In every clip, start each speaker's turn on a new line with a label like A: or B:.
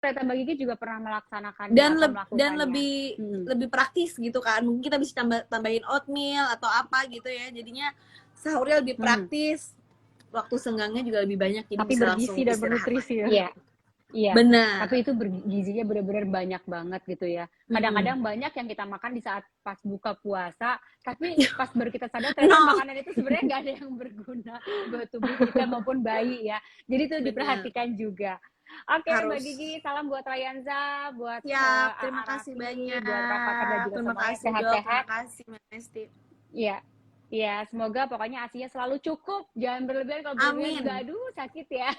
A: ternyata Mbak Gigi juga pernah melaksanakannya
B: Dan
A: atau melakukannya.
B: dan lebih praktis gitu kan. Mungkin kita bisa tambahin oatmeal atau apa gitu ya. Jadinya sahurnya lebih praktis. Waktu senggangnya juga lebih banyak, jadi
A: tapi
B: bisa
A: bergizi
B: langsung
A: dan
B: istirahat
A: bernutrisi
B: lagi.
A: ya. Iya,
B: Benar.
A: tapi itu gizinya benar-benar banyak banget gitu ya. Kadang-kadang banyak yang kita makan di saat pas buka puasa, tapi pas baru kita sadar ternyata makanan itu sebenarnya nggak ada yang berguna buat tubuh kita maupun bayi ya. Jadi itu diperhatikan juga. Oke, Mbak Gigi, salam buat Rayanza, buat
B: Siap, terima kasih
A: Arafi,
B: banyak.
A: buat Rafathar dan juga
B: Terima
A: semuanya
B: kasih Dok, terima
A: sehat-sehat.
B: kasih Mesti.
A: Iya. Ya, semoga pokoknya asinya selalu cukup, jangan berlebihan. Kalau berlebihan juga aduh sakit ya.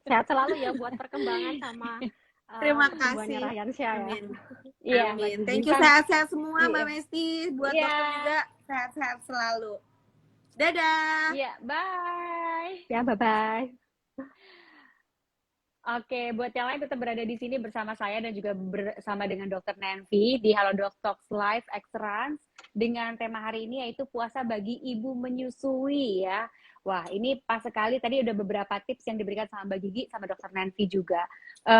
C: Sehat selalu ya buat perkembangan sama
B: terima
C: pertumbuhannya
B: kasih.
C: Rayansyah ya.
A: Iya,
B: Amin. Thank you, sehat-sehat semua Mbak Mesti. Buat dokter juga sehat-sehat selalu. Dadah.
A: Iya, bye.
C: Ya, bye-bye.
A: Oke, buat yang lain tetap berada di sini bersama saya dan juga bersama dengan Dr. Nancy di Halodoc Talks Live Excellence dengan tema hari ini yaitu puasa bagi ibu menyusui ya. Wah, ini pas sekali tadi udah beberapa tips yang diberikan sama Mbak Gigi sama Dr. Nancy juga.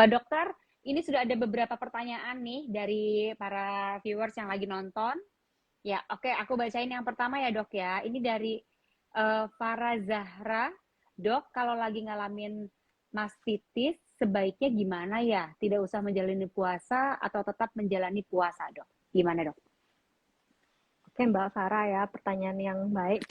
A: Dokter, ini sudah ada beberapa pertanyaan nih dari para viewers yang lagi nonton. Ya, oke, aku bacain yang pertama ya, Dok ya. Ini dari Farah Zahra. Dok, kalau lagi ngalamin mastitis, sebaiknya gimana ya? Tidak usah menjalani puasa atau tetap menjalani puasa, Dok? Gimana, Dok?
C: Oke, Mbak Farah ya, pertanyaan yang baik.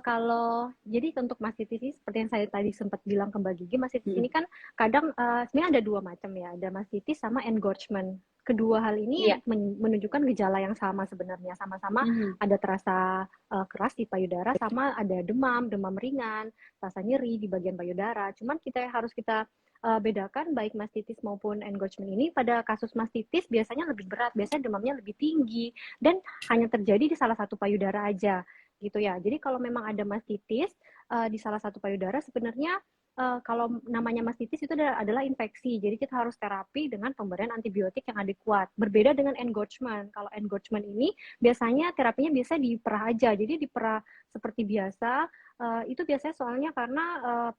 C: Kalau jadi untuk mastitis ini seperti yang saya tadi sempat bilang ke Mbak Gigi, mastitis ini kan kadang sebenarnya ada dua macam ya, ada mastitis sama engorgement. Kedua hal ini menunjukkan gejala yang sama sebenarnya, sama-sama ada terasa keras di payudara, sama ada demam ringan, rasa nyeri di bagian payudara. Cuman harus kita bedakan baik mastitis maupun engorgement ini. Pada kasus mastitis biasanya lebih berat, biasanya demamnya lebih tinggi dan hanya terjadi di salah satu payudara aja gitu ya. Jadi kalau memang ada mastitis di salah satu payudara, sebenarnya kalau namanya mastitis itu adalah infeksi. Jadi kita harus terapi dengan pemberian antibiotik yang adekuat. Berbeda dengan engorgement. Kalau engorgement ini biasanya terapinya biasa diperah aja. Jadi diperah seperti biasa. Itu biasanya soalnya karena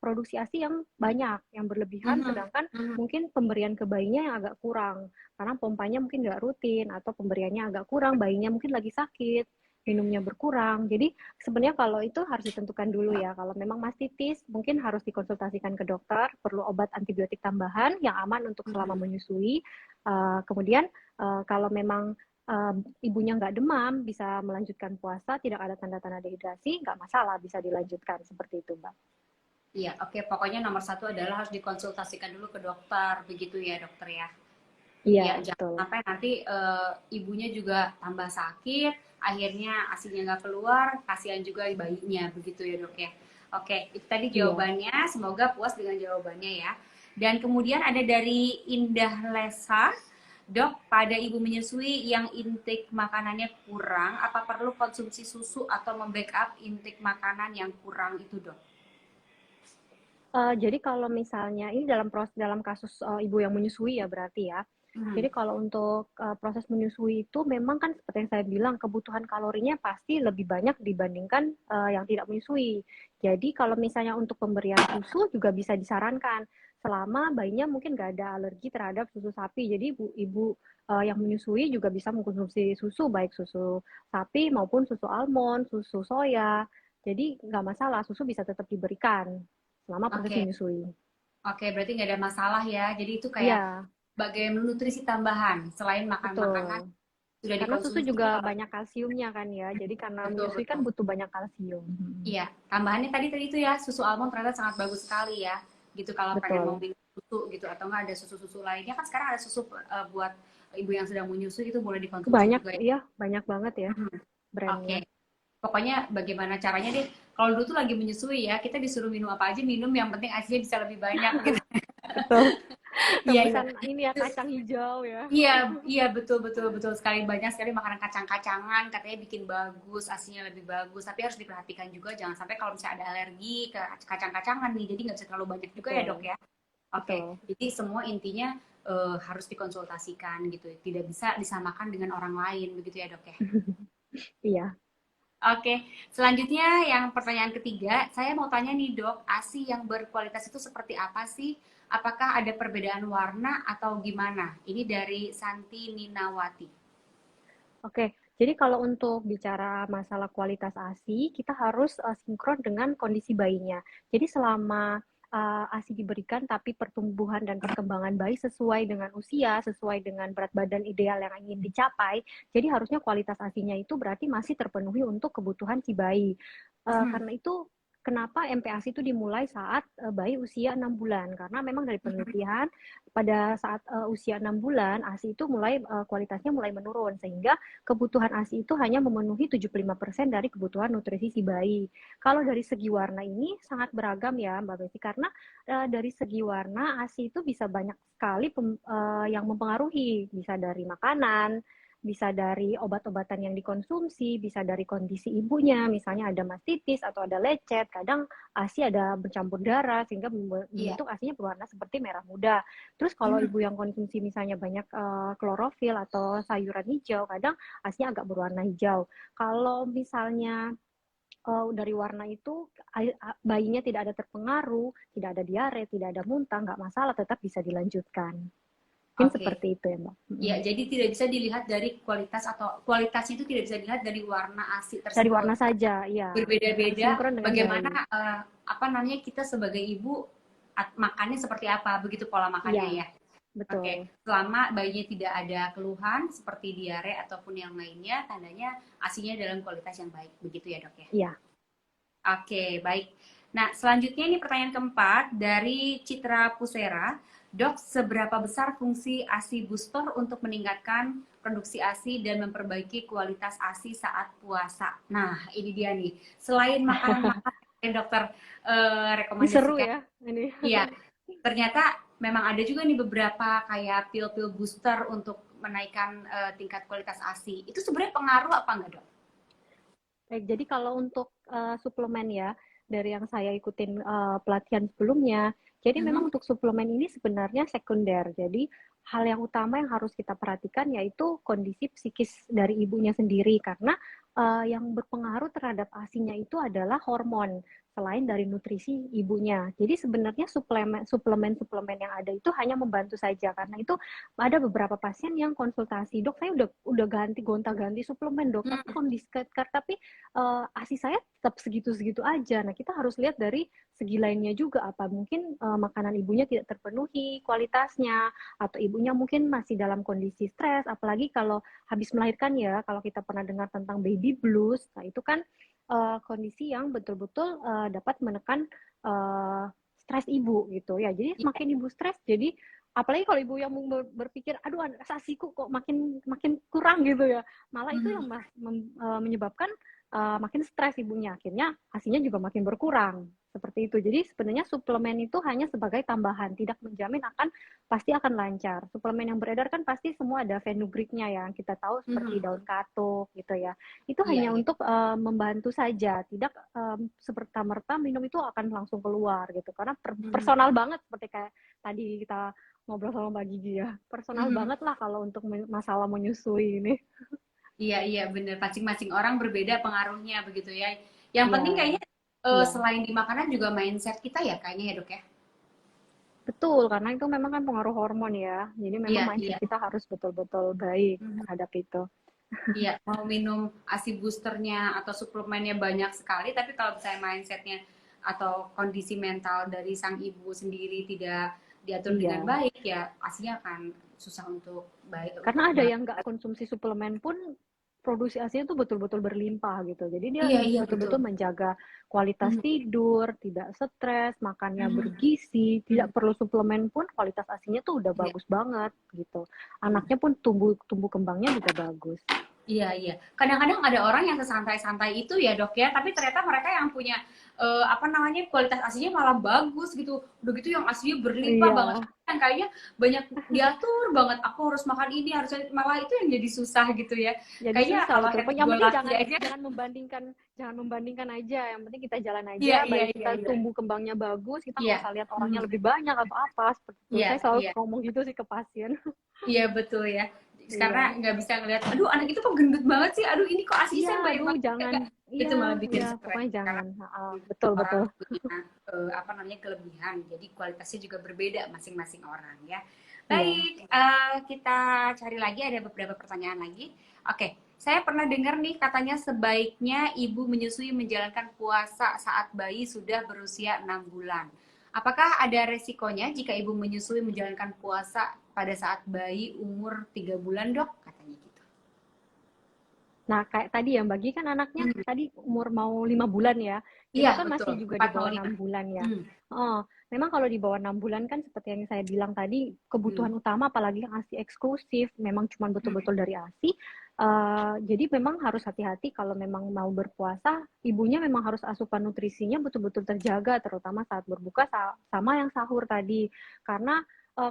C: produksi ASI yang banyak, yang berlebihan, sedangkan mungkin pemberian ke bayinya yang agak kurang. Karena pompanya mungkin nggak rutin, atau pemberiannya agak kurang, bayinya mungkin lagi sakit, minumnya berkurang. Jadi sebenarnya kalau itu harus ditentukan dulu ya. Kalau memang mastitis, mungkin harus dikonsultasikan ke dokter, perlu obat antibiotik tambahan yang aman untuk selama menyusui. Kemudian kalau memang ibunya nggak demam, bisa melanjutkan puasa, tidak ada tanda-tanda dehidrasi, nggak masalah, bisa dilanjutkan seperti itu, Mbak.
D: Iya, oke. Pokoknya nomor satu adalah harus dikonsultasikan dulu ke dokter, begitu ya dokter ya.
C: Iya,
D: jangan sampai nanti ibunya juga tambah sakit, akhirnya asinya nggak keluar, kasihan juga bayinya, begitu ya dok ya. Oke, itu tadi jawabannya. Semoga puas dengan jawabannya ya. Dan kemudian ada dari Indah Lesa. Dok, pada ibu menyusui yang intake makanannya kurang, apa perlu konsumsi susu atau membackup intake makanan yang kurang itu, dok?
C: Jadi kalau misalnya ini dalam kasus ibu yang menyusui ya berarti ya. Jadi kalau untuk proses menyusui itu memang kan seperti yang saya bilang, kebutuhan kalorinya pasti lebih banyak dibandingkan yang tidak menyusui. Jadi kalau misalnya untuk pemberian susu juga bisa disarankan selama bayinya mungkin nggak ada alergi terhadap susu sapi. Jadi ibu yang menyusui juga bisa mengkonsumsi susu, baik susu sapi maupun susu almond, susu soya. Jadi nggak masalah, susu bisa tetap diberikan selama proses menyusui.
D: Oke, berarti nggak ada masalah ya. Jadi itu kayak bagaimana nutrisi tambahan selain makan makanan sudah
C: karena
D: dikonsumsi.
C: Susu juga banyak kalsiumnya kan ya. Jadi karena menyusui kan butuh banyak kalsium.
D: Iya, tambahannya tadi itu ya, susu almond ternyata sangat bagus sekali ya. Gitu kalau pengen mau minum susu gitu, atau enggak ada susu-susu lainnya kan sekarang ada susu buat ibu yang sedang menyusui, itu boleh dikonsumsi
C: banyak,
D: juga ya.
C: Iya, banyak banget ya brandnya.
D: Pokoknya bagaimana caranya deh, kalau dulu tuh lagi menyusui ya, kita disuruh minum apa aja minum, yang penting asinya bisa lebih banyak gitu.
C: Betul. Iya, ini ya kacang hijau ya.
D: Iya betul sekali, banyak sekali makanan kacang-kacangan katanya bikin bagus, asinya lebih bagus, tapi harus diperhatikan juga jangan sampai kalau misalnya ada alergi ke kacang-kacangan nih, jadi nggak bisa terlalu banyak juga ya dok ya. Oke. Jadi semua intinya harus dikonsultasikan gitu, tidak bisa disamakan dengan orang lain begitu ya dok ya.
C: Iya.
D: Oke, selanjutnya yang pertanyaan ketiga, saya mau tanya nih dok, ASI yang berkualitas itu seperti apa sih? apakah ada perbedaan warna atau gimana? Ini dari Santi Ninawati.
C: Oke, jadi kalau untuk bicara masalah kualitas ASI, kita harus sinkron dengan kondisi bayinya. Jadi selama ASI diberikan, tapi pertumbuhan dan perkembangan bayi sesuai dengan usia, sesuai dengan berat badan ideal yang ingin dicapai, jadi harusnya kualitas ASINya itu berarti masih terpenuhi untuk kebutuhan si bayi. Karena itu, kenapa MPASI itu dimulai saat bayi usia 6 bulan? Karena memang dari penelitian, pada saat usia 6 bulan, ASI itu kualitasnya mulai menurun, sehingga kebutuhan ASI itu hanya memenuhi 75% dari kebutuhan nutrisi si bayi. Kalau dari segi warna ini sangat beragam ya Mbak Besti, karena dari segi warna ASI itu bisa banyak sekali yang mempengaruhi, bisa dari makanan, bisa dari obat-obatan yang dikonsumsi, bisa dari kondisi ibunya, misalnya ada mastitis atau ada lecet, kadang ASI ada bercampur darah sehingga membentuk ASINya berwarna seperti merah muda. Terus kalau ibu yang konsumsi misalnya banyak klorofil atau sayuran hijau, kadang ASINya agak berwarna hijau. Kalau misalnya dari warna itu bayinya tidak ada terpengaruh, tidak ada diare, tidak ada muntah, nggak masalah, tetap bisa dilanjutkan. Mungkin seperti itu ya Mbak.
D: Ya, jadi tidak bisa dilihat dari kualitas atau kualitasnya itu tidak bisa dilihat dari warna ASI tersebut.
C: Dari warna saja, ya.
D: Berbeda-beda. Bagaimana apa namanya kita sebagai ibu makannya seperti apa, begitu pola makannya ya.
C: Betul.
D: Oke. Selama bayinya tidak ada keluhan seperti diare ataupun yang lainnya, tandanya ASINya dalam kualitas yang baik, begitu ya dok ya?
C: Iya.
D: Oke, baik. Nah, selanjutnya ini pertanyaan keempat dari Citra Pusera. Dok, seberapa besar fungsi ASI booster untuk meningkatkan produksi ASI dan memperbaiki kualitas ASI saat puasa? Nah, ini dia nih. Selain makanan-makanan yang dokter rekomendasikan.
C: Seru ya ini.
D: Iya, ternyata memang ada juga nih beberapa kayak pil-pil booster untuk menaikkan tingkat kualitas ASI. Itu sebenarnya pengaruh apa enggak, dok?
C: Baik, jadi kalau untuk suplemen ya, dari yang saya ikutin pelatihan sebelumnya, jadi memang untuk suplemen ini sebenarnya sekunder. Jadi hal yang utama yang harus kita perhatikan yaitu kondisi psikis dari ibunya sendiri, karena yang berpengaruh terhadap ASINya itu adalah hormon selain dari nutrisi ibunya. Jadi sebenarnya suplemen yang ada itu hanya membantu saja, karena itu ada beberapa pasien yang konsultasi, dok saya udah gonta-ganti suplemen dok, tapi kondisi tapi ASI saya tetap segitu-segitu aja. Nah kita harus lihat dari segi lainnya juga, apa mungkin makanan ibunya tidak terpenuhi kualitasnya, atau ibunya mungkin masih dalam kondisi stres, apalagi kalau habis melahirkan ya, kalau kita pernah dengar tentang baby blues, nah itu kan kondisi yang betul-betul dapat menekan stres ibu gitu ya. Jadi semakin ibu stres, jadi apalagi kalau ibu yang berpikir, aduh ASIku kok makin kurang gitu ya, malah itu yang menyebabkan makin stres ibunya, akhirnya ASINya juga makin berkurang. Seperti itu. Jadi sebenarnya suplemen itu hanya sebagai tambahan, tidak menjamin pasti akan lancar. Suplemen yang beredar kan pasti semua ada fenugreeknya ya, kita tahu seperti daun katuk gitu ya. Itu hanya untuk membantu saja, tidak seperti-merta minum itu akan langsung keluar gitu. Karena personal banget, seperti kayak tadi kita ngobrol sama Mbak Gigi ya. Personal banget lah kalau untuk masalah menyusui ini.
D: Iya bener, masing-masing orang berbeda pengaruhnya begitu ya. Yang penting kayaknya selain di makanan juga mindset kita ya kayaknya ya dok ya.
C: Betul, karena itu memang kan pengaruh hormon ya. Jadi memang mindset kita harus betul-betul baik terhadap itu.
D: Iya, mau minum ASI boosternya atau suplemennya banyak sekali, tapi kalau misalnya mindsetnya atau kondisi mental dari sang ibu sendiri tidak diatur dengan baik, ya ASINya akan susah untuk baik.
C: Karena ada yang nggak konsumsi suplemen pun produksi ASINya itu betul-betul berlimpah gitu. Jadi dia betul-betul menjaga kualitas tidur, tidak stres, makannya bergizi, tidak perlu suplemen pun kualitas ASINya tuh udah bagus banget gitu. Anaknya pun tumbuh kembangnya juga bagus.
D: Iya. Kadang-kadang ada orang yang sesantai-santai itu ya dok ya, tapi ternyata mereka yang punya kualitas ASINya malah bagus gitu. Udah gitu yang ASINya berlimpah banget. Kan kayaknya banyak diatur banget. Aku harus makan ini, malah itu yang jadi susah gitu ya.
C: Jadi
D: kayaknya
C: susah,
D: kalau
C: yang penting jangan membandingkan aja. Yang penting kita jalan aja. Kita tumbuh kembangnya bagus. Kita nggak usah lihat orangnya lebih banyak atau apa. Seperti itu. Saya selalu ngomong gitu sih ke pasien.
D: Iya betul ya. karena nggak bisa ngeliat, aduh anak itu kok gendut banget sih, aduh ini kok
C: Iya,
D: asisnya banyak
C: aduh
D: banget.
C: jangan.
D: Itu malah bikin
C: Iya,
D: stres
C: pokoknya
D: karena
C: jangan. Betul,
D: orang
C: betul.
D: punya apa namanya kelebihan, jadi kualitasnya juga berbeda masing-masing orang ya.
C: Iya.
D: Baik, kita cari lagi, ada beberapa pertanyaan lagi. Oke, saya pernah dengar nih katanya sebaiknya ibu menyusui menjalankan puasa saat bayi sudah berusia 6 bulan. Apakah ada resikonya jika ibu menyusui menjalankan puasa pada saat bayi umur 3 bulan, Dok? Katanya gitu.
C: Nah, kayak tadi yang bagi kan anaknya tadi umur mau 5 bulan ya.
D: Iya,
C: Itu kan
D: betul.
C: masih juga di
D: 4 mau
C: bawah
D: 5.
C: 6 bulan ya.
D: Hmm.
C: Oh, memang kalau di bawah 6 bulan kan seperti yang saya bilang tadi, kebutuhan utama apalagi yang ASI eksklusif, memang cuma betul-betul dari ASI. Jadi memang harus hati-hati kalau memang mau berpuasa, ibunya memang harus asupan nutrisinya betul-betul terjaga, terutama saat berbuka sama yang sahur tadi. Karena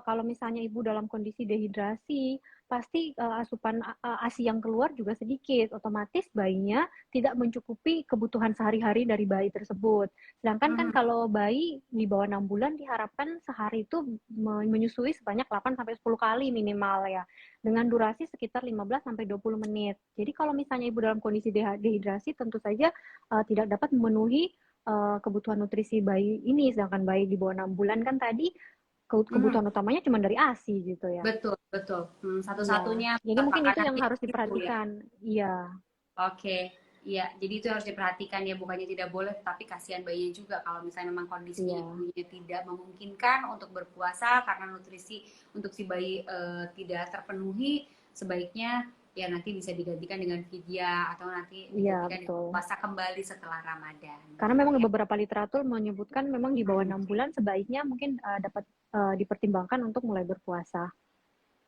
C: kalau misalnya ibu dalam kondisi dehidrasi, pasti asupan ASI yang keluar juga sedikit, otomatis bayinya tidak mencukupi kebutuhan sehari-hari dari bayi tersebut. Sedangkan kan kalau bayi di bawah 6 bulan diharapkan sehari itu menyusui sebanyak 8-10 kali minimal ya, dengan durasi sekitar 15 sampai 20 menit. Jadi kalau misalnya ibu dalam kondisi dehidrasi tentu saja tidak dapat memenuhi kebutuhan nutrisi bayi ini, sedangkan bayi di bawah 6 bulan kan tadi kebutuhan utamanya cuma dari ASI gitu ya.
D: Betul, betul.
C: Iya.
D: Satu-satunya
C: Jadi mungkin itu yang
D: makanannya
C: harus
D: itu ya.
C: diperhatikan. Iya.
D: Oke, iya. Jadi itu harus diperhatikan ya, bukannya tidak boleh, tapi kasihan bayinya juga kalau misalnya memang kondisinya
C: Iya.
D: ibunya tidak memungkinkan untuk berpuasa karena nutrisi untuk si bayi tidak terpenuhi, sebaiknya ya nanti bisa digantikan dengan fidyah atau nanti
C: Iya,
D: digantikan dengan
C: betul.
D: puasa kembali setelah Ramadan.
C: Karena
D: Gitu
C: memang
D: ya.
C: beberapa literatur menyebutkan memang di bawah 6 bulan sebaiknya mungkin dapat dipertimbangkan untuk mulai berpuasa.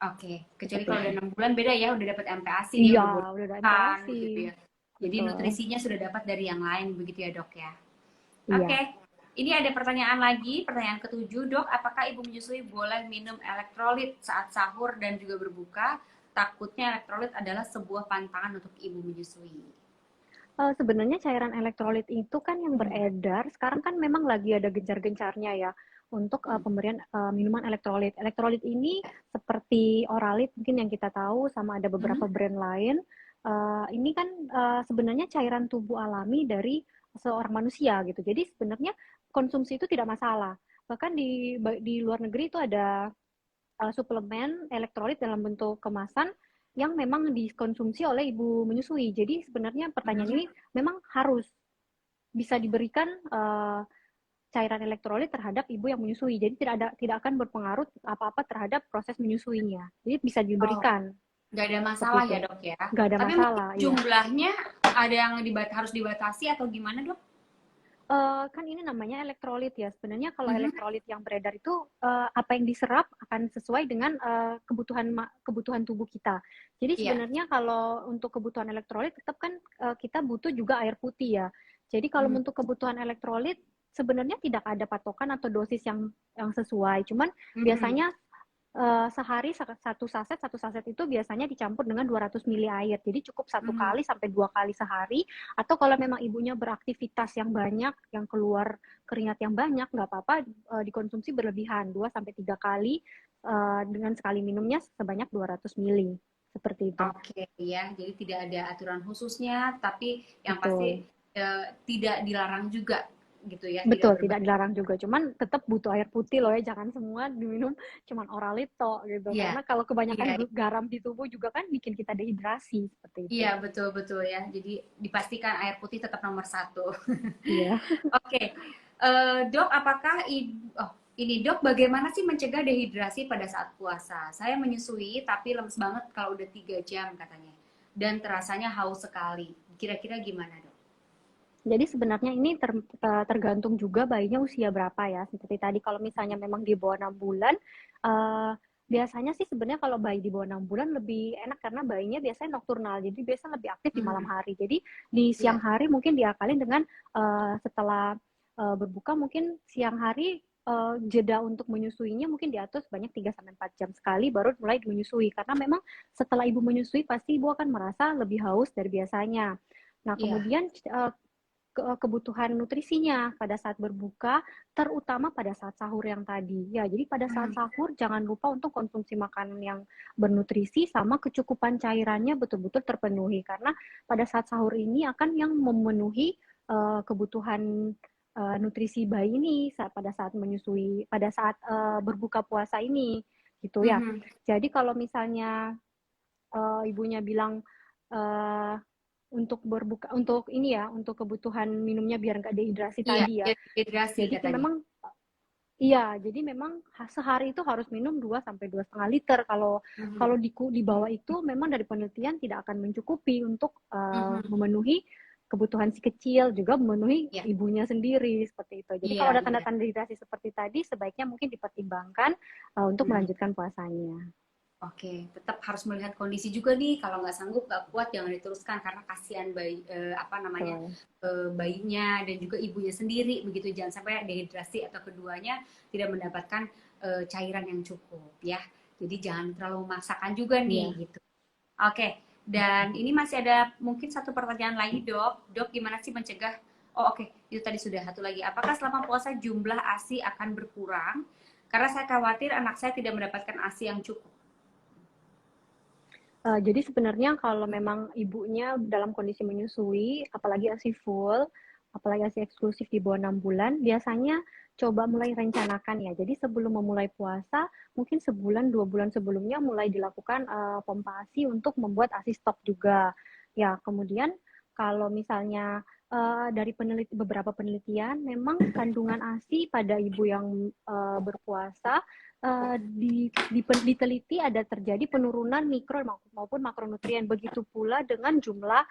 D: Oke, kecuali
C: Seperti
D: kalau
C: itu.
D: udah 6 bulan beda ya, udah dapat MPASI nih,
C: Iya,
D: udah boleh
C: udah ada
D: makan
C: MPASI.
D: gitu ya. Jadi
C: Betul.
D: nutrisinya sudah dapat dari yang lain begitu ya, Dok ya.
C: Iya.
D: Oke, ini ada pertanyaan lagi, pertanyaan ketujuh, Dok. Apakah ibu menyusui boleh minum elektrolit saat sahur dan juga berbuka? Takutnya elektrolit adalah sebuah pantangan untuk ibu menyusui.
C: Sebenarnya cairan elektrolit itu kan yang beredar, sekarang kan memang lagi ada gencar-gencarnya ya untuk pemberian minuman elektrolit. Elektrolit ini seperti Oralit mungkin yang kita tahu, sama ada beberapa brand lain. Ini kan sebenarnya cairan tubuh alami dari seorang manusia gitu. Jadi sebenarnya konsumsi itu tidak masalah. Bahkan di luar negeri itu ada suplemen elektrolit dalam bentuk kemasan yang memang dikonsumsi oleh ibu menyusui. Jadi sebenarnya pertanyaan ini memang harus bisa diberikan cairan elektrolit terhadap ibu yang menyusui. Jadi tidak akan berpengaruh apa-apa terhadap proses menyusuinya. Jadi bisa diberikan.
D: Nggak ada masalah ya, Dok ya.
C: Nggak ada
D: Tapi
C: masalah.
D: mungkin jumlahnya ada yang harus dibatasi atau gimana, Dok?
C: Kan ini namanya elektrolit ya. Sebenarnya kalau elektrolit yang beredar itu apa yang diserap akan sesuai dengan kebutuhan tubuh kita. Jadi sebenarnya kalau untuk kebutuhan elektrolit tetap kan kita butuh juga air putih ya. Jadi kalau untuk kebutuhan elektrolit sebenarnya tidak ada patokan atau dosis yang sesuai. Cuman biasanya sehari satu saset itu biasanya dicampur dengan 200 ml air. Jadi cukup 1 kali sampai 2 kali sehari. Atau kalau memang ibunya beraktivitas yang banyak, yang keluar keringat yang banyak, nggak apa-apa dikonsumsi berlebihan 2 sampai 3 kali dengan sekali minumnya sebanyak 200 ml. Seperti itu.
D: Oke ya, jadi tidak ada aturan khususnya, tapi yang
C: Betul.
D: pasti tidak dilarang juga gitu ya.
C: Betul, tidak dilarang juga. Cuman tetap butuh air putih loh ya, jangan semua diminum cuman Oralit gitu.
D: Iya.
C: Karena kalau kebanyakan garam di tubuh juga kan bikin kita dehidrasi seperti itu.
D: Iya, betul-betul ya. Jadi dipastikan air putih tetap nomor 1.
C: Iya.
D: Oke. Dok, apakah Dok, bagaimana sih mencegah dehidrasi pada saat puasa? Saya menyusui tapi lemes banget kalau udah 3 jam katanya. Dan terasanya haus sekali. Kira-kira gimana, Dok?
C: Jadi sebenarnya ini tergantung juga bayinya usia berapa ya. Seperti tadi kalau misalnya memang di bawah 6 bulan, biasanya sih sebenarnya kalau bayi di bawah 6 bulan lebih enak karena bayinya biasanya nokturnal. Jadi biasanya lebih aktif di malam hari. Jadi di siang hari mungkin diakalin dengan setelah berbuka mungkin siang hari jeda untuk menyusuinya mungkin diatur sebanyak 3-4 jam sekali baru mulai menyusui. Karena memang setelah ibu menyusui pasti ibu akan merasa lebih haus dari biasanya. Nah, kemudian kebutuhan nutrisinya pada saat berbuka, terutama pada saat sahur yang tadi. Ya, jadi pada saat sahur jangan lupa untuk konsumsi makanan yang bernutrisi sama kecukupan cairannya betul-betul terpenuhi, karena pada saat sahur ini akan yang memenuhi kebutuhan nutrisi bayi ini pada saat menyusui, pada saat berbuka puasa ini, gitu ya. Jadi kalau misalnya ibunya bilang untuk berbuka, untuk ini ya, untuk kebutuhan minumnya biar nggak dehidrasi tadi ya.
D: Dehidrasi
C: Jadi
D: katanya.
C: memang iya, jadi memang sehari itu harus minum 2 sampai 2,5 liter. Kalau di bawah itu memang dari penelitian tidak akan mencukupi untuk memenuhi kebutuhan si kecil, juga memenuhi ibunya sendiri seperti itu. Jadi kalau ada tanda-tanda dehidrasi seperti tadi, sebaiknya mungkin dipertimbangkan untuk melanjutkan puasanya.
D: Oke, tetap harus melihat kondisi juga nih. Kalau nggak sanggup, nggak kuat, jangan diteruskan karena kasihan bayi, bayinya dan juga ibunya sendiri. Begitu, jangan sampai dehidrasi atau keduanya tidak mendapatkan cairan yang cukup, ya. Jadi jangan terlalu memaksakan juga nih, gitu. Oke, dan ini masih ada mungkin satu pertanyaan lagi, Dok. Dok, gimana sih mencegah? Oh, oke, itu tadi sudah. Satu lagi, apakah selama puasa jumlah ASI akan berkurang? Karena saya khawatir anak saya tidak mendapatkan ASI yang cukup.
C: Jadi sebenarnya kalau memang ibunya dalam kondisi menyusui, apalagi ASI full, apalagi ASI eksklusif di bawah 6 bulan, biasanya coba mulai rencanakan ya. Jadi sebelum memulai puasa, mungkin sebulan, 2 bulan sebelumnya mulai dilakukan pompa ASI untuk membuat ASI stok juga. Ya, kemudian kalau misalnya dari beberapa penelitian, memang kandungan ASI pada ibu yang berpuasa diteliti ada terjadi penurunan mikro maupun makronutrien. Begitu pula dengan jumlah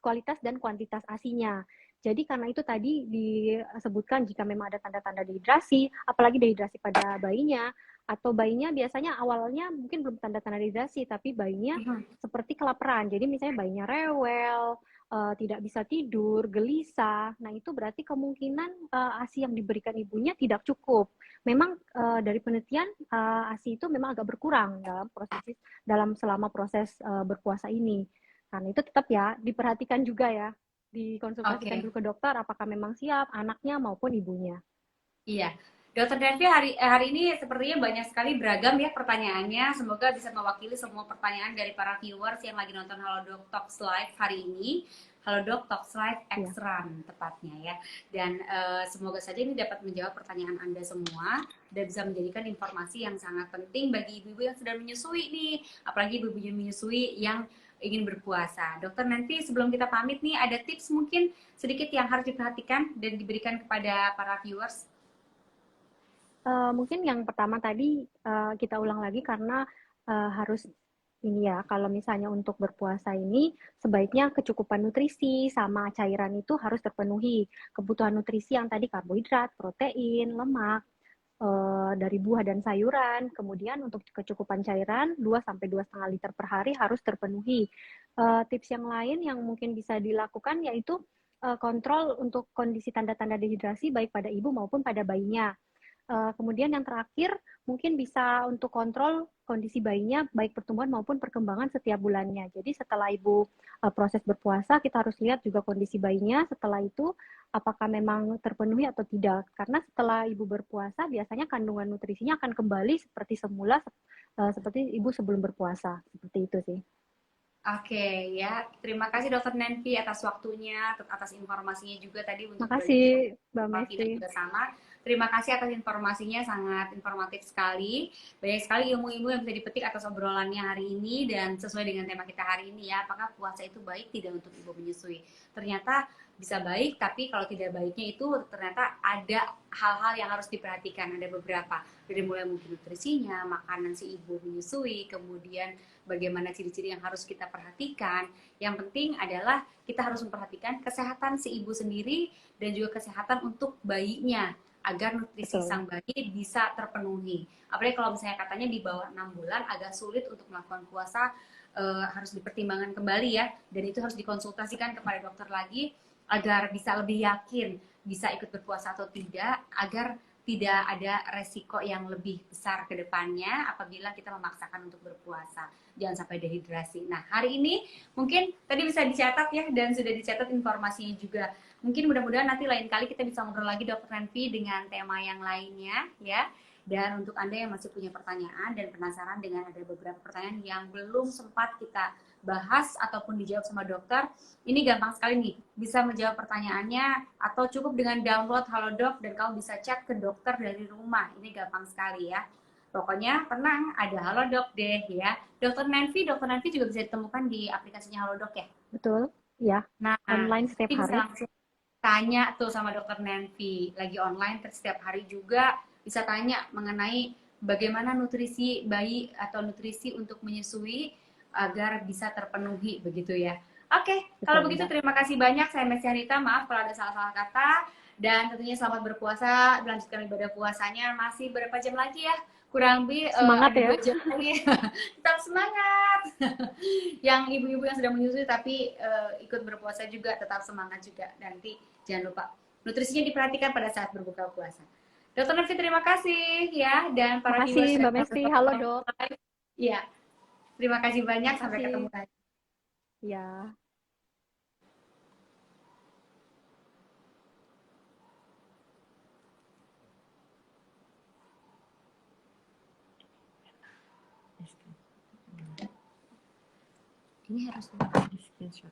C: kualitas dan kuantitas ASI-nya. Jadi karena itu tadi disebutkan jika memang ada tanda-tanda dehidrasi, apalagi dehidrasi pada bayinya, atau bayinya biasanya awalnya mungkin belum tanda-tanda dehidrasi, tapi bayinya seperti kelaparan. Jadi misalnya bayinya rewel, tidak bisa tidur, gelisah. Nah, itu berarti kemungkinan ASI yang diberikan ibunya tidak cukup. Memang dari penelitian ASI itu memang agak berkurang selama proses berpuasa ini. Karena itu tetap ya diperhatikan juga ya, dikonsultasikan dulu ke dokter apakah memang siap anaknya maupun ibunya.
D: Iya. Dokter Denvi, hari ini sepertinya banyak sekali beragam ya pertanyaannya. Semoga bisa mewakili semua pertanyaan dari para viewers yang lagi nonton Halodoc Talks Live hari ini. Halodoc Talks Live X-Run tepatnya ya. Dan semoga saja ini dapat menjawab pertanyaan Anda semua dan bisa menjadikan informasi yang sangat penting bagi ibu-ibu yang sedang menyusui nih. Apalagi ibu-ibu yang menyusui yang ingin berpuasa. Dokter, nanti sebelum kita pamit nih, ada tips mungkin sedikit yang harus diperhatikan dan diberikan kepada para viewers?
C: Mungkin yang pertama tadi kita ulang lagi karena harus ini ya, kalau misalnya untuk berpuasa ini sebaiknya kecukupan nutrisi sama cairan itu harus terpenuhi. Kebutuhan nutrisi yang tadi karbohidrat, protein, lemak, dari buah dan sayuran. Kemudian untuk kecukupan cairan 2 sampai 2,5 liter per hari harus terpenuhi. Tips yang lain yang mungkin bisa dilakukan yaitu kontrol untuk kondisi tanda-tanda dehidrasi baik pada ibu maupun pada bayinya. Kemudian yang terakhir mungkin bisa untuk kontrol kondisi bayinya baik pertumbuhan maupun perkembangan setiap bulannya. Jadi setelah ibu proses berpuasa kita harus lihat juga kondisi bayinya setelah itu apakah memang terpenuhi atau tidak. Karena setelah ibu berpuasa biasanya kandungan nutrisinya akan kembali seperti semula seperti ibu sebelum berpuasa. Seperti itu sih.
D: Oke, ya. Terima kasih Dokter Nenvi atas waktunya, atas informasinya juga tadi untuk
C: makasih Mbak Messi.
D: Juga sama. Terima kasih atas informasinya, sangat informatif sekali. Banyak sekali ilmu-ilmu yang bisa dipetik atas obrolannya hari ini dan sesuai dengan tema kita hari ini ya, apakah puasa itu baik tidak untuk ibu menyusui? Ternyata bisa baik, tapi kalau tidak baiknya itu ternyata ada hal-hal yang harus diperhatikan. Ada beberapa, dari mulai mungkin nutrisinya, makanan si ibu menyusui, kemudian bagaimana ciri-ciri yang harus kita perhatikan. Yang penting adalah kita harus memperhatikan kesehatan si ibu sendiri dan juga kesehatan untuk bayinya agar nutrisi sang bayi bisa terpenuhi. Apalagi kalau misalnya katanya di bawah 6 bulan agak sulit untuk melakukan puasa, harus dipertimbangkan kembali ya, dan itu harus dikonsultasikan kepada dokter lagi agar bisa lebih yakin bisa ikut berpuasa atau tidak, agar tidak ada resiko yang lebih besar ke depannya apabila kita memaksakan untuk berpuasa. Jangan sampai dehidrasi. Nah, hari ini mungkin tadi bisa dicatat ya, dan sudah dicatat informasinya juga. Mungkin mudah-mudahan nanti lain kali kita bisa ngobrol lagi Dokter Nenvi dengan tema yang lainnya ya. Dan untuk Anda yang masih punya pertanyaan dan penasaran dengan ada beberapa pertanyaan yang belum sempat kita bahas ataupun dijawab sama dokter, ini gampang sekali nih, bisa menjawab pertanyaannya atau cukup dengan download Halodoc dan kamu bisa chat ke dokter dari rumah. Ini gampang sekali ya. Pokoknya tenang, ada Halodoc deh ya. Dokter Nenvi juga bisa ditemukan di aplikasinya Halodoc ya.
C: Betul, ya.
D: Nah,
C: Online setiap
D: bisa
C: hari.
D: langsung tanya tuh sama dokter Nenvi, lagi online setiap hari juga bisa tanya mengenai bagaimana nutrisi bayi atau nutrisi untuk menyusui agar bisa terpenuhi begitu ya. Oke, kalau begitu terima kasih banyak saya Messi Anita, maaf kalau ada salah-salah kata, dan tentunya selamat berpuasa, melanjutkan ibadah puasanya masih berapa jam lagi ya? Kurang lebih
C: Semangat
D: ada
C: ya.
D: 2 jam lagi. Tetap semangat. Yang ibu-ibu yang sudah menyusui tapi ikut berpuasa juga tetap semangat juga. Nanti jangan lupa nutrisinya diperhatikan pada saat berbuka puasa. Dokter Nenvi terima kasih ya, dan para viewers
C: Makasih Mbak Mesti, halo Dok.
D: Iya. Terima kasih banyak, sampai ketemu lagi.
C: Ya.
D: Ini harus di screenshot.